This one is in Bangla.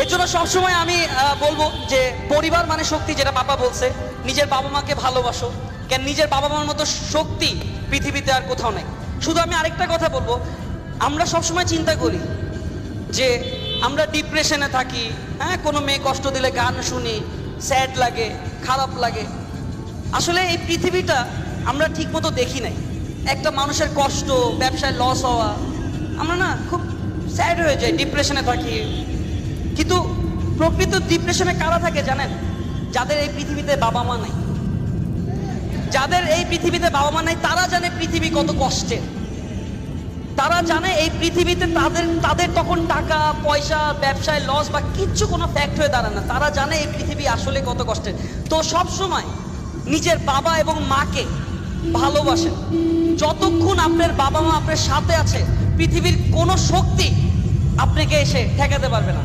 এর জন্য সবসময় আমি বলবো যে পরিবার মানে শক্তি, যেটা বাবা বলছে, নিজের বাবা মাকে ভালোবাসো। কেন, নিজের বাবা মার মতো শক্তি পৃথিবীতে আর কোথাও নেই। শুধু আমি আরেকটা কথা বলবো, আমরা সবসময় চিন্তা করি যে আমরা ডিপ্রেশনে থাকি, হ্যাঁ, কোনো মেয়ে কষ্ট দিলে গান শুনি, স্যাড লাগে, খারাপ লাগে। আসলে এই পৃথিবীটা আমরা ঠিক মতো দেখি নাই। একটা মানুষের কষ্ট, ব্যবসায় লস হওয়া, আমরা না খুব স্যাড হয়ে যাই, ডিপ্রেশনে থাকি। কিন্তু প্রকৃত ডিপ্রেশনে কারা থাকে জানেন? যাদের এই পৃথিবীতে বাবা মা নাই। যাদের এই পৃথিবীতে বাবা মা নাই তারা জানে পৃথিবী কত কষ্টের। তারা জানে এই পৃথিবীতে তাদের তখন টাকা পয়সা, ব্যবসায় লস বা কিচ্ছু কোনো ফ্যাক্ট হয়ে দাঁড়ায় না। তারা জানে এই পৃথিবী আসলে কত কষ্টের। তো সব সময় নিজের বাবা এবং মাকে ভালোবাসেন। যতক্ষণ আপনার বাবা মা আপনার সাথে আছে, পৃথিবীর কোনো শক্তি আপনাকে এসে ঠেকাতে পারবে না।